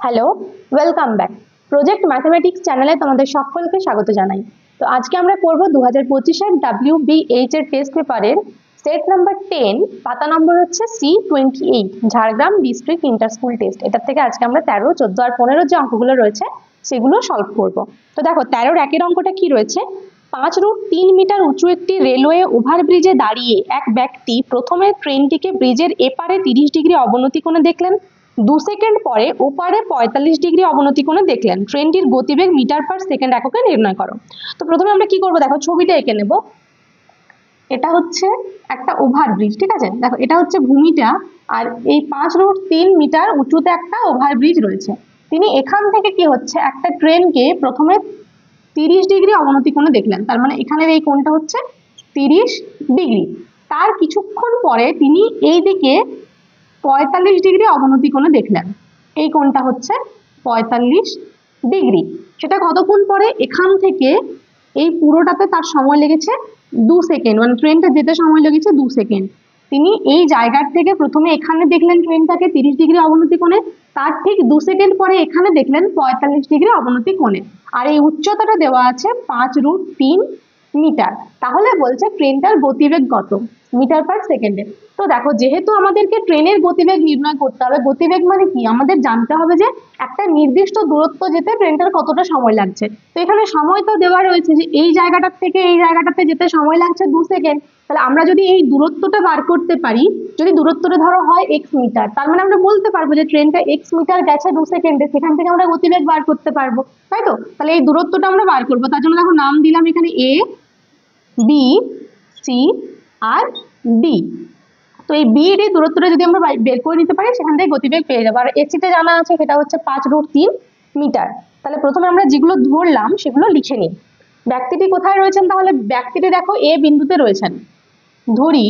Hello, welcome back. Project mathematics চ্যানেলে তোমাদের সকলকে স্বাগত জানাই। তো আজকে আমরা করব 2025-এর WBH এর টেস্ট পেপারের সেট নাম্বার 10, পাতা নম্বর হচ্ছে C28, Jhargram district inter school test. এটার থেকে আজকে আমরা 13, 14 আর 15 যে অঙ্কগুলো রয়েছে সেগুলো সলভ করব। তো দেখো 13-র একের অঙ্কটা কি রয়েছে, 5√3 মিটার উঁচু একটি রেলওয়ে ওভারব্রিজে দাঁড়িয়ে এক ব্যক্তি প্রথমে ট্রেনটিকে ব্রিজের এপারে 30 ডিগ্রি অবনতি কোণে দেখলেন, 2 সেকেন্ড পরে ওপারে 45 ডিগ্রি অবনতি কোণে দেখলেন। ট্রেনটির গতিবেগ মিটার পার সেকেন্ড এককে নির্ণয় করো। তো প্রথমে আমরা কি করব, দেখো ছবিটা এঁকে নেব। এটা হচ্ছে একটা ওভারব্রিজ, ঠিক আছে। দেখো এটা হচ্ছে ভূমিটা, আর এই 5√3 মিটার উঁচুতে একটা ওভারব্রিজ রয়েছে। তিনি এখান থেকে কি হচ্ছে, একটা ট্রেনকে প্রথমে 30 ডিগ্রি অবনতি কোণে দেখলেন, তার মানে এখানের এই কোণটা হচ্ছে 30 ডিগ্রি। তার কিছুক্ষণ পরে তিনি এই দিকে 45 ডিগ্রি অবনতি কোণে দেখলেন, এই কোণটা হচ্ছে 45 ডিগ্রি। সেটা কতক্ষণ পরে, এখান থেকে এই পুরোটাতে তার সময় লেগেছে 2 সেকেন্ড, মানে ট্রেনটা যেতে সময় লেগেছে 2 সেকেন্ড। তিনি এই জায়গার থেকে প্রথমে এখানে দেখলেন ট্রেনটাকে 30 ডিগ্রি অবনতি কোণে, তার ঠিক 2 সেকেন্ড পরে এখানে দেখলেন 45 ডিগ্রি অবনতি কোণে। আর এই উচ্চতাটা দেওয়া আছে 5√3 মিটার। তাহলে বলছে ট্রেনটার গতিবেগ কত, মিটার পার সেকেন্ডে। তো দেখো যেহেতু আমাদেরকে ট্রেনের গতিবেগ নির্ণয় করতে হবে, গতিবেগ মানে কি, আমাদের জানতে হবে যে একটা নির্দিষ্ট দূরত্ব যেতে ট্রেনটার কতটা সময় লাগছে। তো এখানে সময় তো দেওয়া রয়েছে যে এই জায়গাটার থেকে এই জায়গাটাতে যেতে সময় লাগছে 2 সেকেন্ড। তাহলে আমরা যদি এই দূরত্বটা বার করতে পারি, যদি দূরত্বটা ধরো হয় x মিটার, তার মানে আমরা বলতে পারবো যে ট্রেনটা x মিটার গেছে 2 সেকেন্ডে, সেখান থেকে আমরা গতিবেগ বার করতে পারবো, তাই তো। তাহলে এই দূরত্বটা আমরা বার করবো, তার জন্য দেখো নাম দিলাম এখানে a, b, c R d। তো এই বি ডি দূরত্বটা যদি আমরা বের করে নিতে পারি, সেখান থেকে গতিবেগ পেয়ে যাবো। আর এসিতে জানা আছে সেটা হচ্ছে 5√3 মিটার। তাহলে প্রথমে আমরা যেগুলো ধরলাম সেগুলো লিখে নিই। ব্যক্তিটি কোথায় রয়েছেন, তাহলে ব্যক্তিটি দেখো এ বিন্দুতে রয়েছেন। ধরি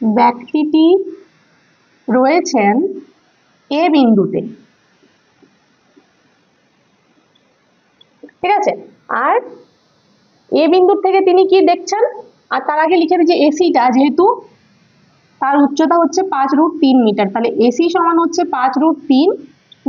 ব্যক্তিটি রয়েছেন এ বিন্দুতে, ঠিক আছে। আর এ বিন্দুর থেকে তিনি কি দেখছেন, আর তার আগে লিখে দিই যে এসিটা যেহেতু তার উচ্চতা হচ্ছে 5√3 মিটার, তাহলে এসি সমান হচ্ছে 5√3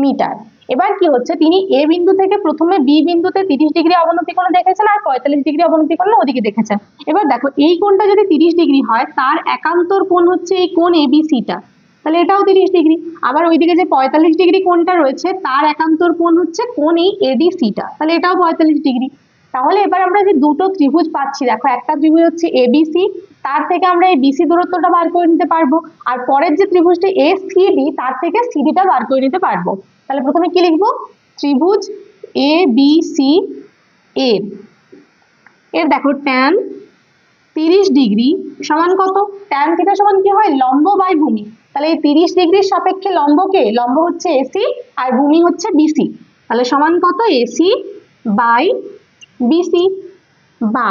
মিটার। এবার কি হচ্ছে, তিনি এ বিন্দু থেকে প্রথমে বি বিন্দুতে 30 ডিগ্রি অবনতি কোণে দেখেছেন আর 45 ডিগ্রি অবনতি কোণে ওদিকে দেখেছেন। এবার দেখো এই কোণটা যদি 30 ডিগ্রি হয়, তার একান্তর কোণ হচ্ছে এই কোণ এবিসিটা, তাহলে এটাও 30 ডিগ্রি। আবার ওইদিকে যে 45 ডিগ্রি কোণটা রয়েছে, তার একান্তর কোণ হচ্ছে কোণ এই এডিসিটা, তাহলে এটাও 45 ডিগ্রি। তাহলে এবার আমরা যে দুটো ত্রিভুজ পাচ্ছি, দেখো একটা ত্রিভুজ হচ্ছে এবিসি, তার থেকে আমরা এই বিসি দূরত্বটা বার করে নিতে পারবো, আর পরের যে ত্রিভুজটি এসিডি, তার থেকে সিডিটা বার করে নিতে পারবো। তাহলে প্রথমে কি লিখবো, ত্রিভুজ এ বি সি এর দেখো ট্যান 30 ডিগ্রি সমান কত, ট্যান থিটা সমান কি হয়, লম্ব বাই ভূমি। তাহলে এই 30 ডিগ্রির সাপেক্ষে লম্বকে, লম্ব হচ্ছে এসি আর ভূমি হচ্ছে বিসি, তাহলে সমান কত, এসি বাই বিসি। বা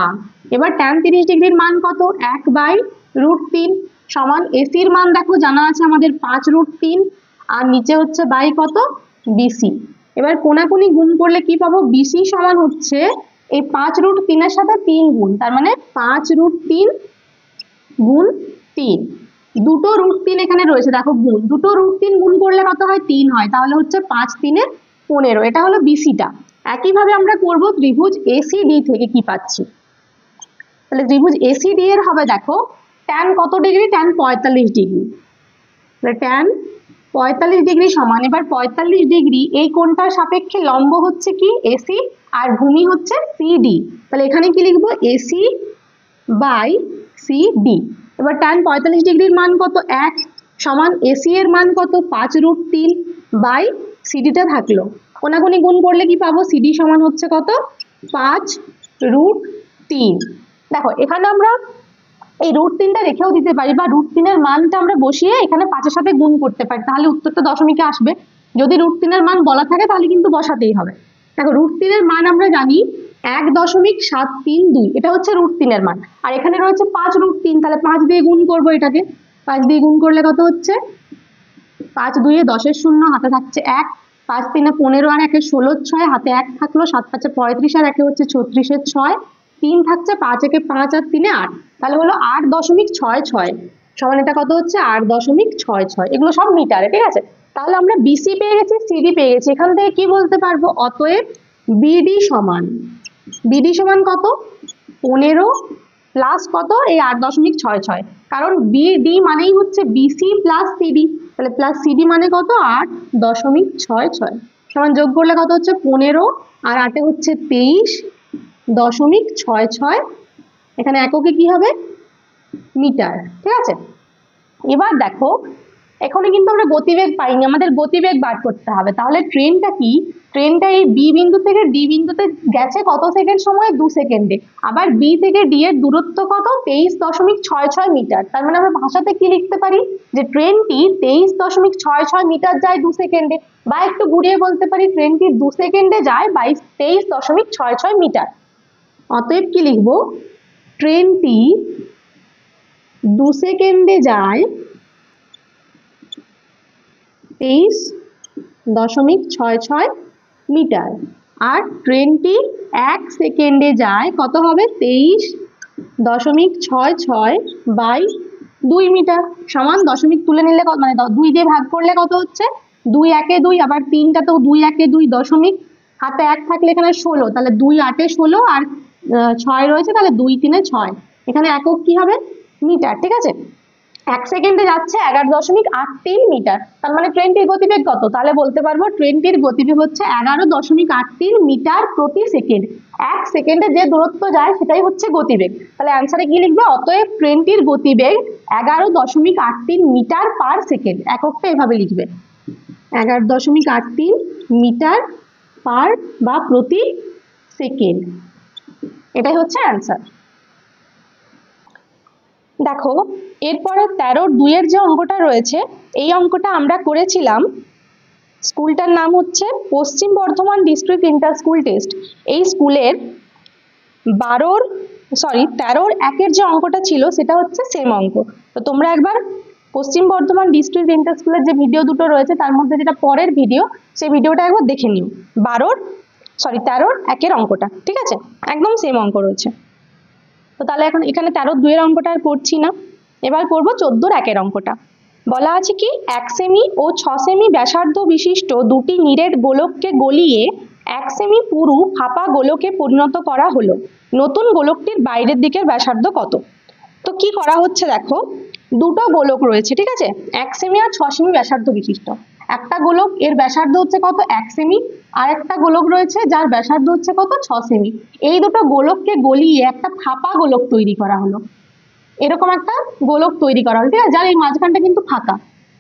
এবার ট্যান 30 ডিগ্রির মান কত, 1/√3 সমান এসির মান দেখো জানা আছে আমাদের 5√3, আর নিচে হচ্ছে বাই কত, বিসি। এবার কোনাকুনি গুণ করলে কি পাবো, বিসি সমান হচ্ছে এই 5√3 এর সাথে 3 গুণ, তার মানে 5√3 গুণ 3। দুটো √3 এখানে রয়েছে, দেখো গুণ, দুটো √3 গুণ করলে কত হয়, 3 হয়, তাহলে হচ্ছে 5×3 = 15। এটা হলো বিসিটা। একইভাবে আমরা করব ত্রিভুজ এসিডি থেকে, কি পাচ্ছি, তাহলে ত্রিভুজ এসিডি এর হবে দেখো ট্যান কত ডিগ্রি, ট্যান 45 ডিগ্রি, তাহলে ট্যান 45 ডিগ্রি সমান, এবার 45 ডিগ্রি এই কোণটার সাপেক্ষে লম্ব হচ্ছে কি এসি আর ভূমি হচ্ছে সিডি, তাহলে এখানে কি লিখবো, এসি বাই সিডি। এবার ট্যান 45 ডিগ্রির মান কত, 1 সমান এসি এর মান কত, 5√3 বাই সিডিটা থাকলো, কোনাকুনি গুণ করলে কি পাবো, সিডি সমান হচ্ছে কত, 5√3। দেখো এখানে আমরা এই √3টা রেখেও দিতে পারি, বা √3 এর মানটা আমরা বসিয়ে এখানে 5-এর সাথে গুণ করতে পারি, তাহলে উত্তরটা দশমিকে আসবে। যদি √3 এর মান বলা থাকে তাহলে কিন্তু বসাতেই হবে। দেখো √3 এর মান আমরা জানি 1.732, এটা হচ্ছে √3 এর মান, আর এখানে রয়েছে 5√3, তাহলে 5 দিয়ে গুণ করবো এটাকে, 5 দিয়ে গুণ করলে কত হচ্ছে, 5 2 10 শূন্য, হাতে থাকছে 1, 5 3 15 আর 1 16 6, হাতে 1 থাকলো, 7 5 35 আর 1 হচ্ছে 36 6, 3 থাকছে, 5 1 5 আর 3 8, তাহলে হলো 8.66 সমান এটা কত হচ্ছে 8.66, এগুলো সব মিটারে, ঠিক আছে। তাহলে আমরা বিসি পেয়ে গেছি, সিডি পেয়ে গেছি, এখান থেকে কি বলতে পারবো, অতএব বিডি সমান কত, 15 প্লাস কত এই 8.66, কারণ বিডি মানেই হচ্ছে বিসি প্লাস সিডি, তাহলে প্লাস সিডি মানে কত 8.66, সমান যোগ করলে কত হচ্ছে 15 আর 8 হচ্ছে 23.66, এখানে এককে কি হবে মিটার, ঠিক আছে। এবার দেখো এখানে কিন্তু আমরা গতিবেগ পাইনি, আমাদের গতিবেগ বার করতে হবে। তাহলে ট্রেনটা কি, ট্রেনটা এই বি বিন্দু থেকে ডি বিন্দুতে গেছে কত সেকেন্ড সময়ে, 2 সেকেন্ডে। আবার বি থেকে ডি এর দূরত্ব কত 23.66 মিটার। তার মানে আমরা ভাষাতে কি লিখতে পারি, যে ট্রেনটি 23.66 মিটার যায় 2 সেকেন্ডে, বা একটু ঘুরিয়ে বলতে পারি ট্রেনটি 2 সেকেন্ডে যায় 23.66 মিটার। অতএব কি লিখবো, ট্রেনটি 2 সেকেন্ডে যায় 23.66 মিটার, আর ট্রেনটি 1 সেকেন্ডে যায় কত হবে 23.66 বাই 2 মিটার, সমান দশমিক তুলে নিলে মানে 2 দিয়ে ভাগ করলে কত হচ্ছে 2 একে 2, আবার 3টা তো 2 একে 2, দশমিক হাতে 1 থাকলে এখানে 16, তাহলে 2 8 16 আর 6 রয়েছে, তাহলে 2 3 6, এখানে একক কি হবে মিটার, ঠিক আছে। 1 সেকেন্ডে যাচ্ছে 11.83 মিটার, তার মানে ট্রেনটির গতিবেগ কত, তাহলে বলতে পারবো ট্রেনটির গতিবেগ হচ্ছে 11.83 মিটার প্রতি সেকেন্ড। 1 সেকেন্ডে যে দূরত্ব যায় সেটাই হচ্ছে গতিবেগ। তাহলে অ্যান্সারে কি লিখবে, অতএব ট্রেনটির গতিবেগ 11.83 মিটার পার সেকেন্ড, এককটা এভাবে লিখবে 11.83 মিটার পার বা প্রতি সেকেন্ড, এটাই হচ্ছে অ্যান্সার। দেখো এরপরে 13-2 যে অঙ্কটা রয়েছে, এই অঙ্কটা আমরা করেছিলাম, স্কুলটার নাম হচ্ছে পশ্চিম Bardhaman district inter school test. এই স্কুলের 13-1 যে অঙ্কটা ছিল সেটা হচ্ছে সেম অঙ্ক। তো তোমরা একবার পশ্চিম বর্ধমান ডিস্ট্রিক্ট ইন্টার স্কুলের যে ভিডিও দুটো রয়েছে তার মধ্যে যেটা পরের ভিডিও, সেই ভিডিওটা একবার দেখে নিও, 13-1 অঙ্কটা, ঠিক আছে, একদম সেম অঙ্ক রয়েছে। তো তাহলে এখন এখানে 13-2 অঙ্কটা আর করছি না, এবার করবো 14-1 অঙ্কটা। বলা আছে কি 1 সেমি ও 6 সেমি ব্যাসার্ধ বিশিষ্ট দুটি নিরেট গোলককে গলিয়ে 1 সেমি পুরু ফাঁপা গোলকে পরিণত করা হলো, নতুন গোলকটির বাইরের দিকের ব্যাসার্ধ কত। তো কি করা হচ্ছে দেখো, দুটো গোলক রয়েছে, ঠিক আছে, 1 সেমি আর 6 সেমি ব্যাসার্ধ বিশিষ্ট। একটা গোলক এর ব্যাসার্ধ হচ্ছে কত 1 সেমি, আর একটা গোলক রয়েছে যার ব্যাসার্ধ হচ্ছে কত 6 সেমি। এই দুটো গোলককে গলিয়ে একটা ফাঁপা গোলক তৈরি করা হলো, এরকম একটা গোলক তৈরি করা হলো, ঠিক আছে, যার এই মাঝখানটা কিন্তু ফাঁকা।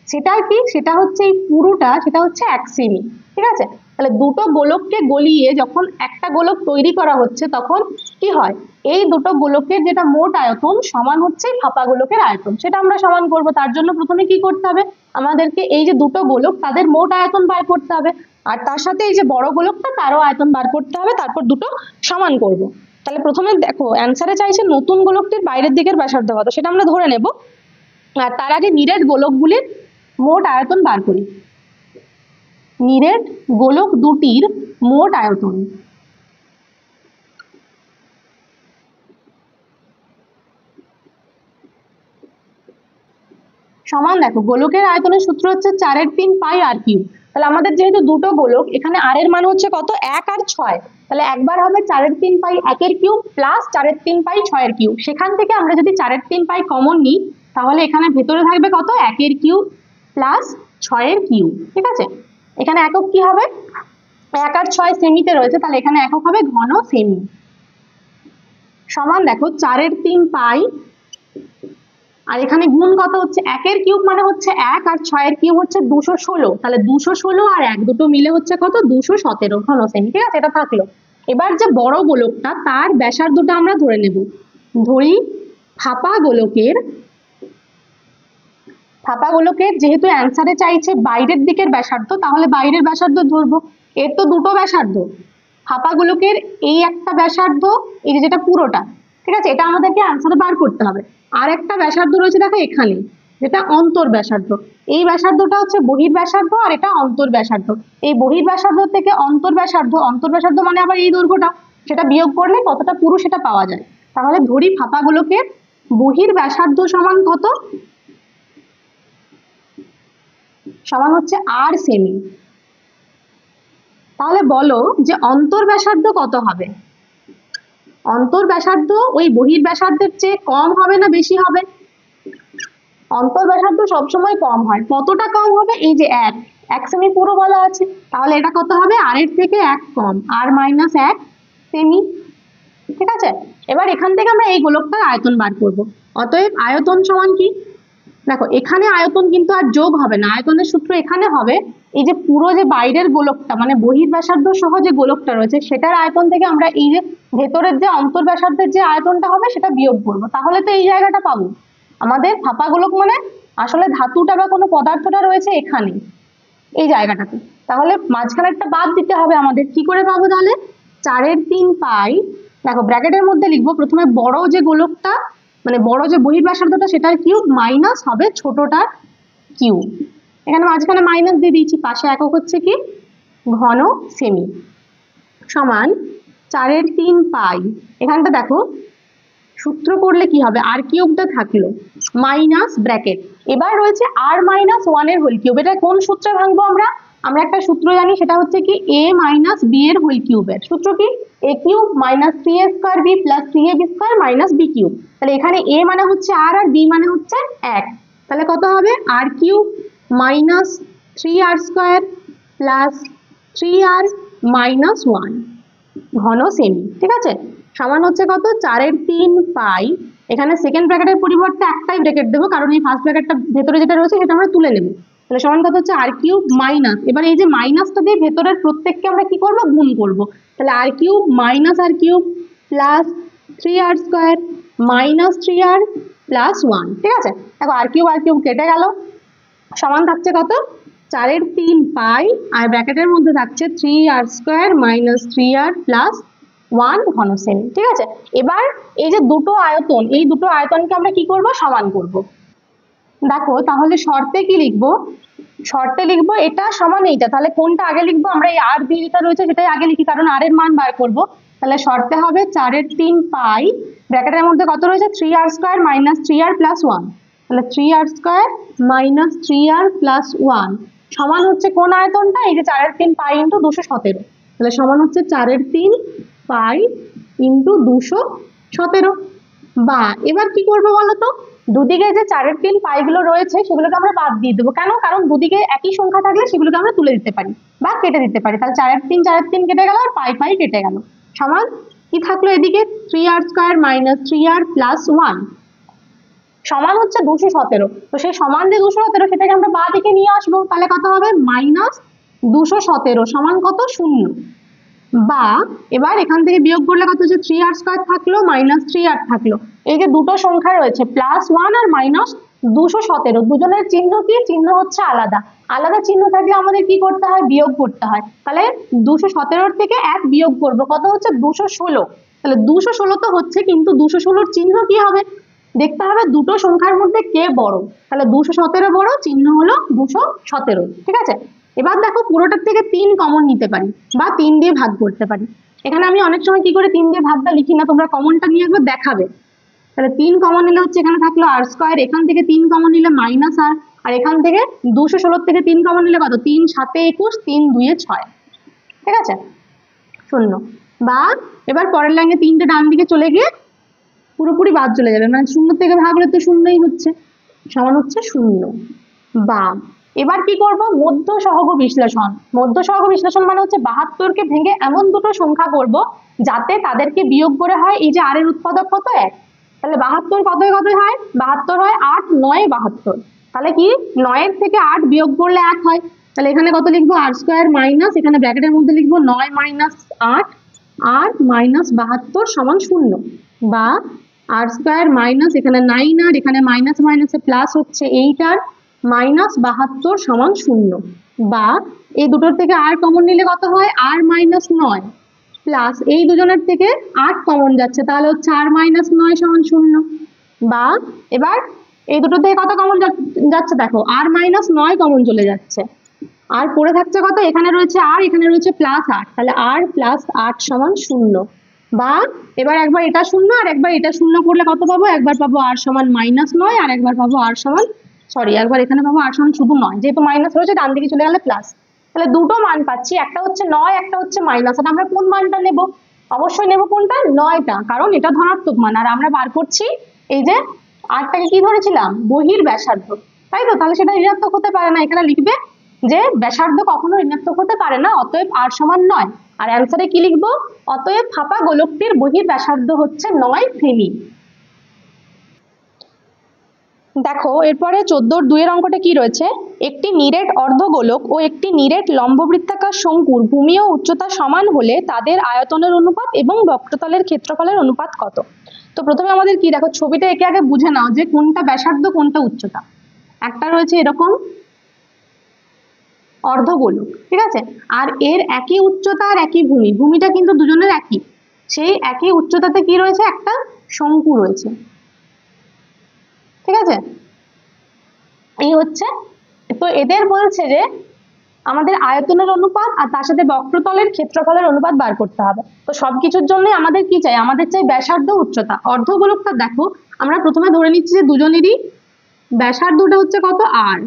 সেটা কি, সেটা হচ্ছে এই পুরোটা, সেটা হচ্ছে 1 সেমি, ঠিক আছে। তাহলে দুটো গোলককে গলিয়ে যখন একটা গোলক তৈরি করা হচ্ছে তখন কি হয়, এই দুটো গোলকের যেটা মোট আয়তন সমান হচ্ছে ফাঁপা গোলকের আয়তন, সেটা আমরা সমান করব। তার জন্য প্রথমে কি করতে হবে, আমাদেরকে এই যে দুটো গোলক তাদের মোট আয়তন বার করতে হবে, আর তার সাথে এই যে বড় গোলকটা তারও আয়তন বার করতে হবে, তারপর দুটো সমান করব। তাহলে প্রথমে দেখো অ্যান্সারে চাইছে নতুন গোলকটির বাইরের দিকের ব্যাসার্ধ কত, সেটা আমরা ধরে নেব। আর তার আগে নিরেট গোলকগুলির মোট আয়তন বার করি। নিরেট গোলক দুটির মোট আয়তন, সমান দেখো গোলকের আয়তনের সূত্র হচ্ছে 4/3 পাই আর কিউব। তাহলে আমাদের যেহেতু দুটো গোলক, এখানে আর এর মান হচ্ছে কত 1 আর 6, তাহলে একবার হবে 4/3 পাই 1 কিউব প্লাস 4/3 পাই 6 কিউব। সেখান থেকে আমরা যদি 4/3 পাই কমন নিই তাহলে এখানে ভেতরে থাকবে কত 1 কিউব প্লাস 6 কিউব, ঠিক আছে। এখানে একক কি হবে, 1 আর 6 সেমিতে রয়েছে, তাহলে এখানে একক হবে ঘন সেমি, সমান দেখো 4/3 পাই, আর এখানে গুণ কত হচ্ছে 1 কিউব মানে হচ্ছে 1 আর 6 কিউব হচ্ছে 216, তাহলে 216 আর 1 দুটো মিলে হচ্ছে কত 217 ঘন সেমি, ঠিক আছে, এটা থাকলো। এবার যে বড় গোলকটা তার ব্যাসার্ধটা আমরা ধরে নেব, ধরি ফাঁপা গোলকের যেহেতু অ্যান্সারে চাইছে বাইরের দিকের ব্যাসার্ধ, তাহলে বাইরের ব্যাসার্ধ ধরবো। এর তো দুটো ব্যাসার্ধ, ফাঁপা গোলকের এই একটা ব্যাসার্ধ, এই যেটা পুরোটা, ঠিক আছে, এটা আমাদেরকে অ্যান্সারে বার করতে হবে। আর একটা ব্যাসার্ধ রয়েছে দেখো এখানে, যেটা অন্তর ব্যাসার্ধ। এই ব্যাসার্ধটা হচ্ছে বহির ব্যাসার্ধ আর এটা অন্তর ব্যাসার্ধ। এই বহির ব্যাসার্ধ থেকে অন্তর ব্যাসার্ধ মানে আবার এই দৈর্ঘ্যটা, সেটা বিয়োগ করলে কতটা পুরু সেটা পাওয়া যায়। তাহলে ধরি ফাঁপা গোলকের বহির ব্যাসার্ধ সমান কত সমান হচ্ছে আর সেমি। তাহলে বলো যে অন্তর ব্যাসার্ধ কত হবে? অন্তর ব্যাসার্ধ ওই বহির ব্যাসার্ধের চেয়ে কম হবে না বেশি হবে? অন্তর ব্যাসার্ধ সবসময় কম হয়। কতটা কম হবে? এই যে 1 সেমি পুরো বলা আছে, তাহলে এটা কত হবে? আর এর থেকে 1 কম, আর মাইনাস 1 সেমি। ঠিক আছে, এবার এখান থেকে আমরা এই গোলকটার আয়তন বার করব। অতএব আয়তন সমান কি? দেখো এখানে আয়তন কিন্তু আর যোগ হবে না, আয়তনের সূত্র এখানে হবে এই যে পুরো যে বাইরের গোলকটা মানে বহির্ব্যাসার্ধ সহ যে গোলকটা রয়েছে সেটার আয়তন থেকে আমরা এই যে ভেতরের যে অন্তর্ব্যাসার্ধের যে আয়তনটা হবে সেটা বিয়োগ করব, তাহলে তো এই জায়গাটা পাবো। আমাদের ফাঁপা গোলক মানে আসলে ধাতুটা বা কোনো পদার্থটা রয়েছে এখানে এই জায়গাটাতে, তাহলে মাঝখানেরটা বাদ দিতে হবে আমাদের। কি করে পাবো তাহলে? 4/3 পাই, দেখো ব্র্যাকেটের মধ্যে লিখবো প্রথমে বড় যে গোলকটা মানে বড় যে বহির্ব্যাসার্ধটা সেটার কিউব মাইনাস হবে ছোটটার কিউব। এখানে মাঝখানে মাইনাস দিয়ে দিয়েছি, পাশে একক হচ্ছে কি ঘন সেমি, সমান 4/3 পাই। এখানটা দেখো সূত্র করলে কি হবে? আর কিউবটা থাকলো মাইনাস ব্র্যাকেট, এবার রয়েছে আর মাইনাস 1 এর হোল কিউব। এটা কোন সূত্রে ভাঙবো আমরা? আমরা একটা সূত্র জানি, সেটা হচ্ছে কি a মাইনাস b এর হোল কিউবের সূত্র কি? a cube minus 3a square b plus 3ab square minus b cube. তাহলে এখানে a মানে হচ্ছে r আর b মানে হচ্ছে 1, তাহলে কত হবে? r cube minus 3r square plus 3r minus 1 ঘন সেমি। ঠিক আছে, সমান হচ্ছে কত? 4/3 পাই। এখানে সেকেন্ড ব্র্যাকেটের পরিবর্তে একটাই ব্র্যাকেট দেবো, কারণ এই ফার্স্ট ব্র্যাকেটটা ভেতরে যেটা রয়েছে সেটা আমরা তুলে নেব। তাহলে সমান কত হচ্ছে? আর কিউব মাইনাস, এবার এই যে মাইনাসটা দিয়ে ভেতরের প্রত্যেককে আমরা কি করব? গুণ করব। তাহলে r cube minus r cube plus 3r square minus 3r plus 1। ঠিক আছে, দেখো আর কিউব কেটে গেল, সমান থাকছে কত? 4/3 পাই, আর ব্র্যাকেটের মধ্যে থাকছে 3r square minus 3r plus 1 ঘন সেমি। ঠিক আছে, এবার এই যে দুটো আয়তন, এই দুটো আয়তনকে আমরা কি করব? সমান করব। দেখো তাহলে শর্তে কি লিখবো? শর্তে লিখবো এটা সমান এইটা, তাহলে কোনটা আগে লিখবো? আমরা এই আর দিয়ে যেটা রয়েছে সেটাই আগে লিখি, কারণ আর এর মান বার করব। তাহলে শর্তে হবে 4/3 পাই, ব্র্যাকেটের মধ্যে কত রয়েছে? 3r square minus 3r plus 1, তাহলে 3r square minus 3r plus 1 সমান হচ্ছে কোন আয়তনটা? এই যে 4/3 পাই ইন্টু 217, তাহলে সমান হচ্ছে 4/3 পাই ইন্টু 217। বা এবার কি করবো বলতো? দুদিকে যে 4/3 পাইগুলো রয়েছে সেগুলোকে আমরা বাদ দিয়ে দেবো। কেন? কারণ দুদিকে একই সংখ্যা থাকলে সেগুলোকে আমরা তুলে দিতে পারি বা কেটে দিতে পারি। তাহলে 4/3 কেটে গেল আর পাই কেটে গেল, সমান কি থাকলো এদিকে? 3r square minus 3r plus 1 সমান হচ্ছে 217। তো সেই সমান যে 217 সেটাকে আমরা বাঁ দিকে নিয়ে আসবো, তাহলে কত হবে? মাইনাস 217 সমান কত? 0। বা এবার এখান থেকে বিয়োগ করলে কত হচ্ছে? 3r স্কয়ার থাকলো মাইনাস 3r থাকলো, এই যে দুটো সংখ্যা রয়েছে প্লাস 1 আর মাইনাস 217, দুজনের চিহ্ন কি? চিহ্ন হচ্ছে আলাদা। আলাদা চিহ্ন থাকলে আমাদের কি করতে হয়? বিয়োগ করতে হয়। তাহলে 217 থেকে 1 বিয়োগ করবো, কত হচ্ছে? 216। তাহলে 216 তো হচ্ছে, কিন্তু 216 চিহ্ন কি হবে? দেখতে হবে দুটো সংখ্যার মধ্যে কে বড়। তাহলে 217 বড়, চিহ্ন হলো 217। ঠিক আছে, এবার দেখো পুরোটার থেকে 3 কমন নিতে পারি বা 3 দিয়ে ভাগ করতে পারি। এখানে আমি অনেক সময় কি করে 3 দিয়ে ভাগটা লিখি না, তোমরা কমনটা নিয়ে একবার দেখাবে। তাহলে 3 কমন নিলে হচ্ছে এখানে থাকলো আর স্কয়ার, এখান থেকে 3 কমন নিলে মাইনাস আর এখান থেকে 216 থেকে 3 কমন নিলে কত? 3 7 21, 3 2 6। ঠিক আছে, 0। বা এবার পরের লাইনে 3টে ডান দিকে চলে গিয়ে পুরোপুরি বাদ চলে যাবে, মানে 0 থেকে ভাগলে তো 0ই হচ্ছে, সমান হচ্ছে 0। বা এবার কি করব? মধ্য সহগ বিশ্লেষণ। মধ্য সহগ বিশ্লেষণ মানে হচ্ছে 72কে ভেঙে এমন দুটো সংখ্যা করব যাতে তাদেরকে বিয়োগ করে হয় এই যে আর এর উৎপাদক কত? 1। তাহলে 72 কতই হয়? 72 হয় 8 9 72। তাহলে কি 9 থেকে 8 বিয়োগ করলে 1 হয়। তাহলে এখানে কত লিখবো? আর স্কয়ার মাইনাস, এখানে ব্র্যাকেটের মধ্যে লিখবো 9 মাইনাস 8 আর মাইনাস 72 সমান 0। বা আর স্কয়ার মাইনাস, এখানে 9 আর এখানে মাইনাস মাইনাসে প্লাস হচ্ছে 8 আর মাইনাস 72 সমান 0। বা এই দুটোর থেকে আর কমন নিলে কত হয়? আর মাইনাস 9 প্লাস এই দুজনের থেকে 8 কমন যাচ্ছে, তাহলে হচ্ছে আর মাইনাস 9 সমান 0। বা এবার এই দুটো থেকে কত কমন যাচ্ছে? দেখো আর মাইনাস 9 কমন চলে যাচ্ছে, আর পড়ে থাকছে কত? এখানে রয়েছে আর, এখানে রয়েছে প্লাস 8, তাহলে আর প্লাস 8 সমান 0। বা এবার একবার এটা 0 আর একবার এটা 0 করলে কত পাবো? একবার পাবো আর সমান -9 আর একবার পাবো আর সমান সরি একবার এখানে পাবো 8 সমান শুধু 9, যেহেতু মাইনাস রয়েছে ডান দিকে চলে গেলে প্লাস, তাহলে দুটো মান পাচ্ছি, একটা হচ্ছে 9, একটা হচ্ছে মাইনাস। আর আমরা কোন মানটা নেব? অবশ্যই নেব কোনটা? 9টা, কারণ এটা ধনাত্মক মান। আর আমরা বার করছি এই যে 8টাকে কি ধরেছিলাম? বহির ব্যাসার্ধ, তাই তো? তাহলে সেটা ঋণাত্মক হতে পারে না। এখানে লিখবে যে ব্যাসার্ধ কখনো ঋণাত্মক হতে পারে না, অতএব r সমান 9। আর অ্যান্সারে কি লিখবো? অতএব ফাঁপা গোলকটির বহির ব্যাসার্ধ হচ্ছে 9 সেমি। দেখো এরপরে 14-2 এর অঙ্কটা কি রয়েছে? একটি নিরেট অর্ধগোলক ও একটি নিরেট লম্ববৃত্তাকার শঙ্কুর ভূমি ও উচ্চতা সমান হলে তাদের আয়তনের অনুপাত এবং বক্রতলের ক্ষেত্রফলের অনুপাত কত? তো প্রথমে আমাদের কি, দেখো ছবিটা একে আগে বুঝে নাও যে কোনটা ব্যাসার্ধ কোনটা উচ্চতা। একটা রয়েছে এরকম অর্ধগোলক, ঠিক আছে, আর এর একই উচ্চতা আর একই ভূমি, ভূমিটা কিন্তু দুজনের একই, সেই একই উচ্চতাতে কি রয়েছে? একটা শঙ্কু রয়েছে, ঠিক আছে। এই হচ্ছে, তো এদের বলছে যে আমাদের আয়তনের অনুপাত আর তার সাথে বক্রতলের ক্ষেত্রফলের অনুপাত বার করতে হবে। তো সবকিছুর জন্য আমাদের কি চাই? আমাদের চাই ব্যাসার্ধ উচ্চতা। অর্ধগোলকটা দেখো আমরা প্রথমে ধরে নিচ্ছি যে দুজনেরই ব্যাসার্ধটা হচ্ছে কত? r,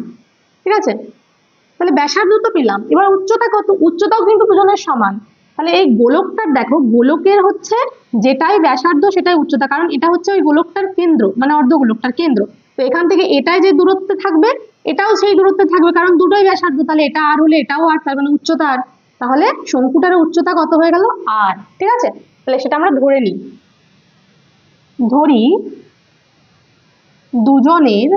ঠিক আছে, তাহলে ব্যাসার্ধ তো পেলাম, এবার উচ্চতা কত? উচ্চতাও কিন্তু দুজনের সমান। তাহলে এই গোলকটার দেখো, গোলকের হচ্ছে যেটাই ব্যাসার্ধ সেটাই উচ্চতা, কারণ এটা হচ্ছে ওই গোলকটার কেন্দ্র, মানে অর্ধগোলকটার কেন্দ্র। তো এখান থেকে এটাই যে দূরত্বে থাকবে এটাও সেই দূরত্বে থাকবে, কারণ দুটোই ব্যাসার্ধ, তাহলে এটা আর হলে এটাও আর, তার মানে উচ্চতা আর। তাহলে শঙ্কুটার উচ্চতা কত হয়ে গেল? আর, ঠিক আছে। তাহলে সেটা আমরা ধরে নিই, ধরি দুজনের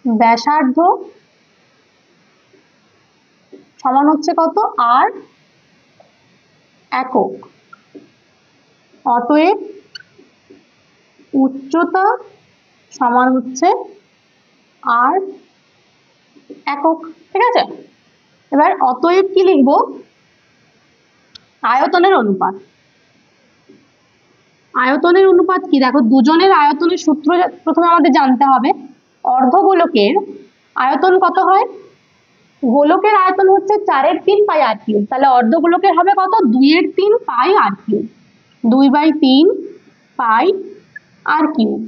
ব্যাসার্ধ সমান হচ্ছে কত? আর একক, অতএব উচ্চতা সমান হচ্ছে আর একক, ঠিক আছে। এবার অতএব কি লিখবো? আয়তনের অনুপাত। আয়তনের অনুপাত কি? দেখো দুজনের আয়তনের সূত্র প্রথমে আমাদের জানতে হবে। অর্ধগোলকের আয়তন কত হয়? গোলকের আয়তন হচ্ছে 4/3 পাই r কিউব, তাহলে অর্ধগোলকের হবে কত? 2/3 pi r cube, 2/3 pi r cube